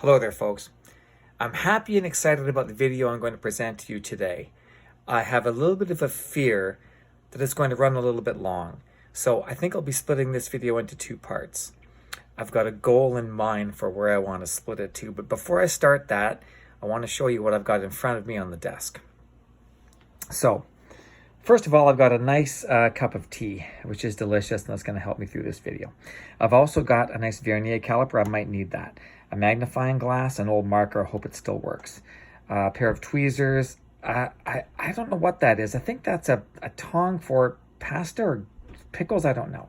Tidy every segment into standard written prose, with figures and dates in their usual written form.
Hello there, folks. I'm happy and excited about the video I'm going to present to you today. I have a little bit of a fear that it's going to run a little bit long, so I think I'll be splitting this video into two parts. I've got a goal in mind for where I want to split it to, but before I start that, I want to show you what I've got in front of me on the desk. So, first of all, I've got a nice cup of tea, which is delicious, and that's going to help me through this video. I've also got a nice vernier caliper. I might need that. A magnifying glass, an old marker. I hope it still works. A pair of tweezers. I don't know what that is. I think that's a tong for pasta or pickles. I don't know.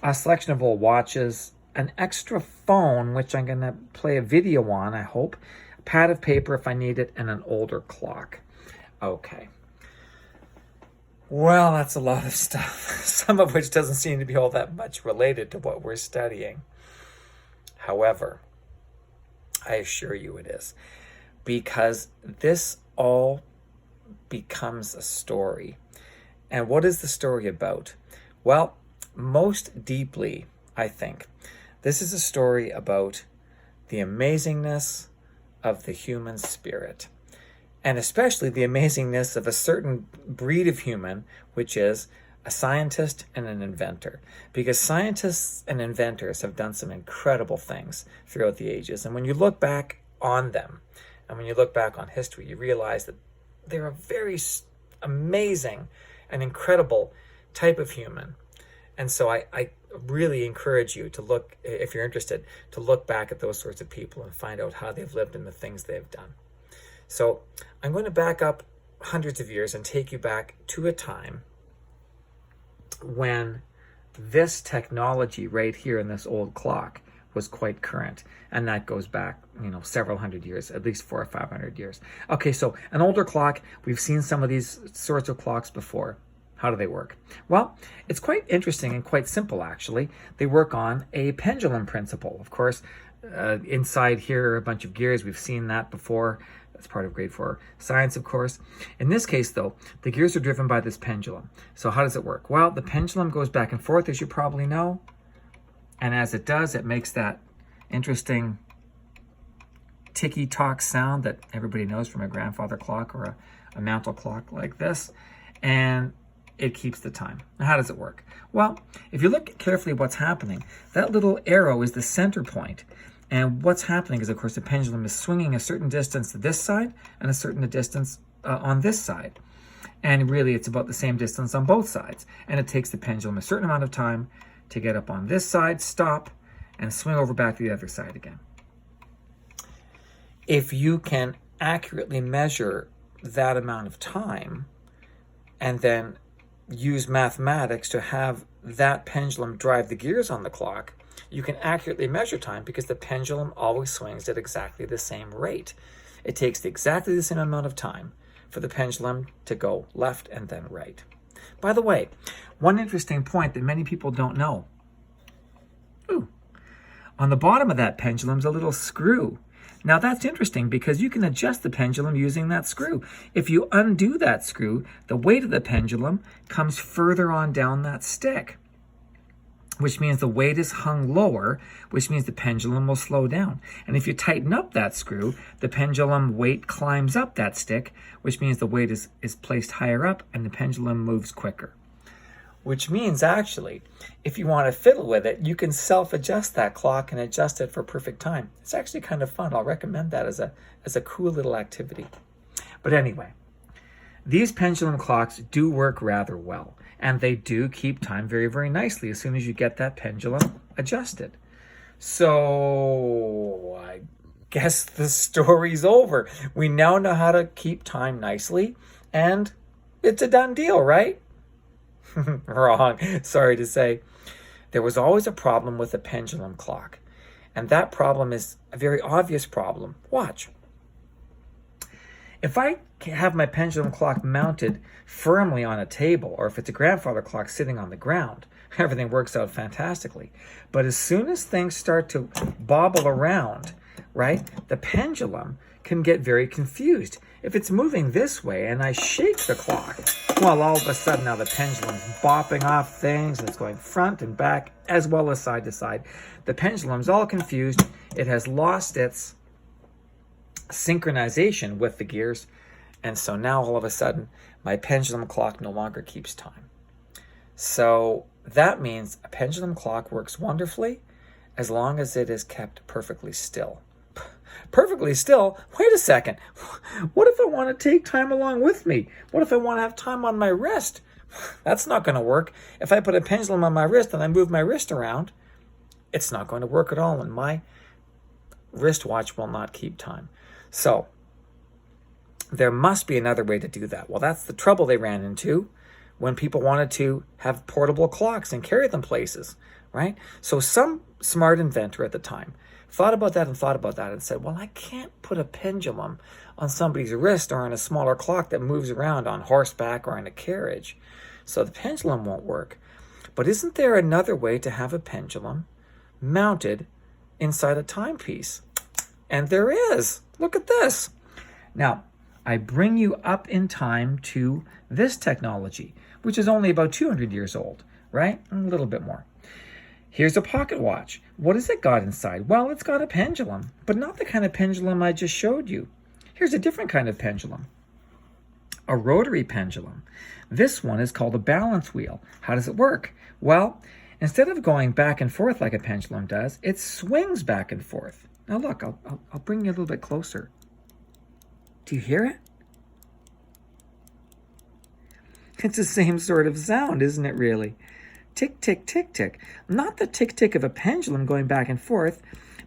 A selection of old watches. An extra phone, which I'm going to play a video on, I hope. A pad of paper if I need it, and an older clock. Okay. Well, that's a lot of stuff, some of which doesn't seem to be all that much related to what we're studying. However, I assure you it is, because this all becomes a story. And what is the story about? Well, most deeply, I think, this is a story about the amazingness of the human spirit. And especially the amazingness of a certain breed of human, which is a scientist and an inventor. Because scientists and inventors have done some incredible things throughout the ages. And when you look back on them, and when you look back on history, you realize that they're a very amazing and incredible type of human. And so I really encourage you to look, if you're interested, to look back at those sorts of people and find out how they've lived and the things they've done. So I'm going to back up hundreds of years and take you back to a time when this technology right here in this old clock was quite current. And that goes back, several hundred years, at least 400 or 500 years. Okay, so an older clock, we've seen some of these sorts of clocks before. How do they work? Well, it's quite interesting and quite simple, actually. They work on a pendulum principle. Of course, inside here are a bunch of gears. We've seen that before. That's part of grade 4 science, of course. In this case, though, the gears are driven by this pendulum. So how does it work? Well, the pendulum goes back and forth, as you probably know. And as it does, it makes that interesting ticky-tock sound that everybody knows from a grandfather clock or a mantle clock like this. And it keeps the time. Now, how does it work? Well, if you look carefully at what's happening, that little arrow is the center point. And what's happening is, of course, the pendulum is swinging a certain distance to this side and a certain distance on this side. And really, it's about the same distance on both sides. And it takes the pendulum a certain amount of time to get up on this side, stop, and swing over back to the other side again. If you can accurately measure that amount of time and then use mathematics to have that pendulum drive the gears on the clock, you can accurately measure time because the pendulum always swings at exactly the same rate. It takes exactly the same amount of time for the pendulum to go left and then right. By the way, one interesting point that many people don't know. On the bottom of that pendulum is a little screw. Now that's interesting because you can adjust the pendulum using that screw. If you undo that screw, the weight of the pendulum comes further on down that stick, which means the weight is hung lower, which means the pendulum will slow down. And if you tighten up that screw, the pendulum weight climbs up that stick, which means the weight is placed higher up and the pendulum moves quicker. Which means, actually, if you want to fiddle with it, you can self-adjust that clock and adjust it for perfect time. It's actually kind of fun. I'll recommend that as a cool little activity. But anyway, these pendulum clocks do work rather well. And they do keep time very, very nicely as soon as you get that pendulum adjusted. So I guess the story's over. We now know how to keep time nicely, and it's a done deal, right? Wrong. Sorry to say. There was always a problem with the pendulum clock. And that problem is a very obvious problem. Watch. If I have my pendulum clock mounted firmly on a table, or if it's a grandfather clock sitting on the ground, everything works out fantastically. But as soon as things start to bobble around, right, the pendulum can get very confused. If it's moving this way and I shake the clock, well, all of a sudden now the pendulum's bopping off things and it's going front and back as well as side to side. The pendulum's all confused. It has lost its synchronization with the gears. And so now all of a sudden, my pendulum clock no longer keeps time. So that means a pendulum clock works wonderfully as long as it is kept perfectly still. Perfectly still? Wait a second. What if I want to take time along with me? What if I want to have time on my wrist? That's not going to work. If I put a pendulum on my wrist and I move my wrist around, it's not going to work at all, and my wristwatch will not keep time. So there must be another way to do that. Well, that's the trouble they ran into when people wanted to have portable clocks and carry them places, right? So some smart inventor at the time thought about that and said, well, I can't put a pendulum on somebody's wrist or on a smaller clock that moves around on horseback or in a carriage. So the pendulum won't work. But isn't there another way to have a pendulum mounted inside a timepiece? And there is. Look at this. Now, I bring you up in time to this technology, which is only about 200 years old, right? A little bit more. Here's a pocket watch. What has it got inside? Well, it's got a pendulum, but not the kind of pendulum I just showed you. Here's a different kind of pendulum, a rotary pendulum. This one is called a balance wheel. How does it work? Well, instead of going back and forth like a pendulum does, it swings back and forth. Now look, I'll bring you a little bit closer. Do you hear it? It's the same sort of sound, isn't it really? Tick, tick, tick, tick. Not the tick, tick of a pendulum going back and forth,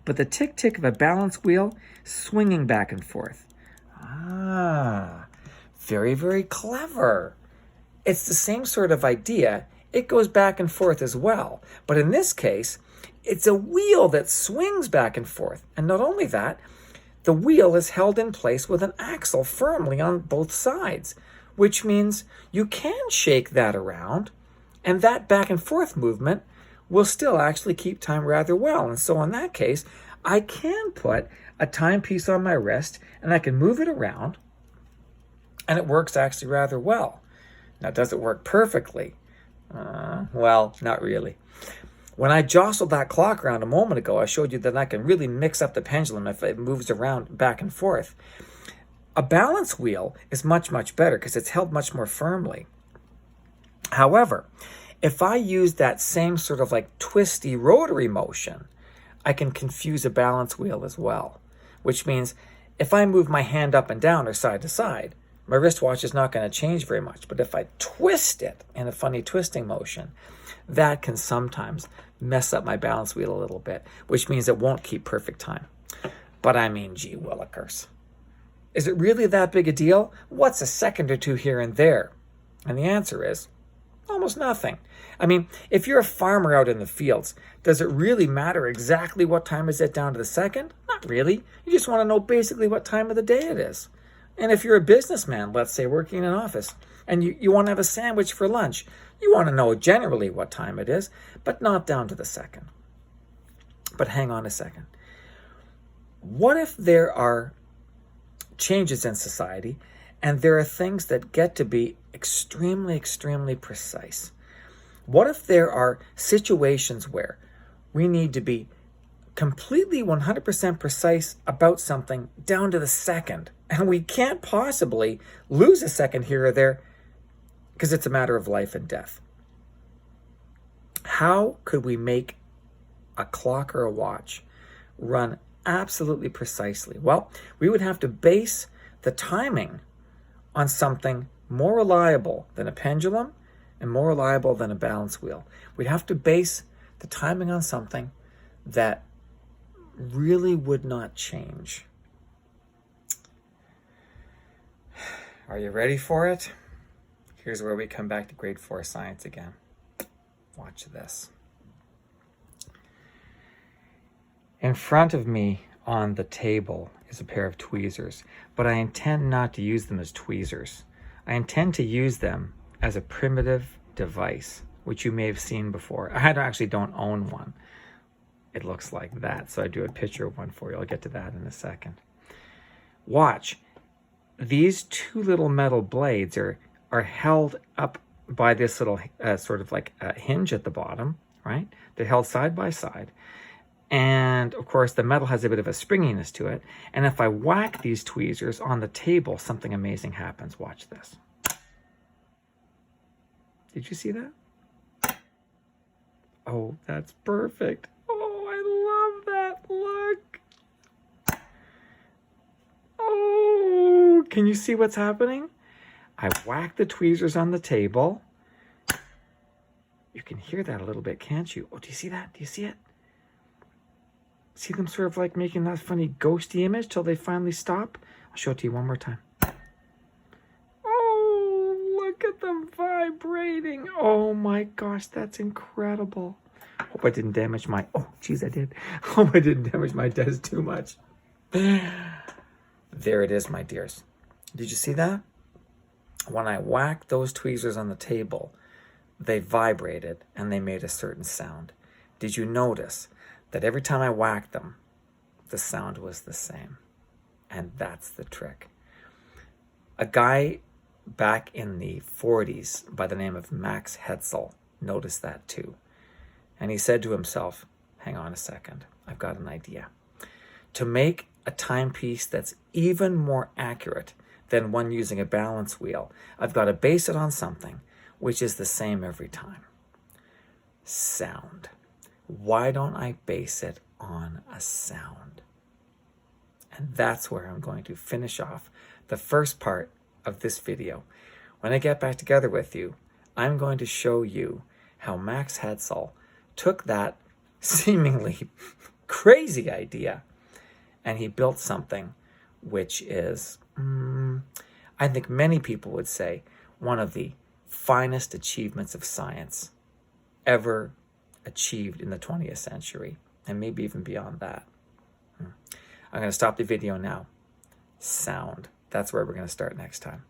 but the tick, tick of a balance wheel swinging back and forth. Ah, very, very clever. It's the same sort of idea. It goes back and forth as well. But in this case, it's a wheel that swings back and forth. And not only that, the wheel is held in place with an axle firmly on both sides, which means you can shake that around, and that back and forth movement will still actually keep time rather well. And so in that case, I can put a timepiece on my wrist and I can move it around, and it works actually rather well. Now, does it work perfectly? Well, not really. When I jostled that clock around a moment ago, I showed you that I can really mix up the pendulum if it moves around back and forth. A balance wheel is much, much better because it's held much more firmly. However, if I use that same sort of like twisty rotary motion, I can confuse a balance wheel as well, which means if I move my hand up and down or side to side, my wristwatch is not going to change very much. But if I twist it in a funny twisting motion, that can sometimes mess up my balance wheel a little bit, which means it won't keep perfect time. But I mean, gee willikers. Is it really that big a deal? What's a second or two here and there? And the answer is almost nothing. I mean, if you're a farmer out in the fields, does it really matter exactly what time is it down to the second? Not really. You just want to know basically what time of the day it is. And if you're a businessman, let's say working in an office, and you want to have a sandwich for lunch, you want to know generally what time it is, but not down to the second. But hang on a second. What if there are changes in society and there are things that get to be extremely, extremely precise? What if there are situations where we need to be completely 100% precise about something down to the second, and we can't possibly lose a second here or there because it's a matter of life and death? How could we make a clock or a watch run absolutely precisely? Well, we would have to base the timing on something more reliable than a pendulum and more reliable than a balance wheel. We'd have to base the timing on something that really would not change. Are you ready for it? Here's where we come back to grade 4 science again. Watch this. In front of me on the table is a pair of tweezers, but I intend not to use them as tweezers. I intend to use them as a primitive device, which you may have seen before. I actually don't own one. It looks like that, so I do a picture of one for you. I'll get to that in a second. Watch. These two little metal blades are held up by this little sort of like a hinge at the bottom, right? They're held side by side. And of course, the metal has a bit of a springiness to it. And if I whack these tweezers on the table, something amazing happens. Watch this. Did you see that? Oh, that's perfect. Oh, I love that. Look. Oh, can you see what's happening? I whack the tweezers on the table. You can hear that a little bit, can't you? Oh, do you see that? Do you see it? See them sort of like making that funny ghosty image till they finally stop? I'll show it to you one more time. Oh, look at them vibrating. Oh my gosh, that's incredible. Hope I didn't damage my... Oh, geez, I did. Hope I didn't damage my desk too much. There it is, my dears. Did you see that? When I whacked those tweezers on the table, they vibrated and they made a certain sound. Did you notice that every time I whacked them, the sound was the same? And that's the trick. A guy back in the 40s by the name of Max Hetzel noticed that too. And he said to himself, hang on a second, I've got an idea. To make a timepiece that's even more accurate than one using a balance wheel, I've got to base it on something which is the same every time. Sound. Why don't I base it on a sound? And that's where I'm going to finish off the first part of this video. When I get back together with you, I'm going to show you how Max Hetzel took that seemingly crazy idea and he built something which is, I think many people would say, one of the finest achievements of science ever achieved in the 20th century, and maybe even beyond that. I'm going to stop the video now. Sound. That's where we're going to start next time.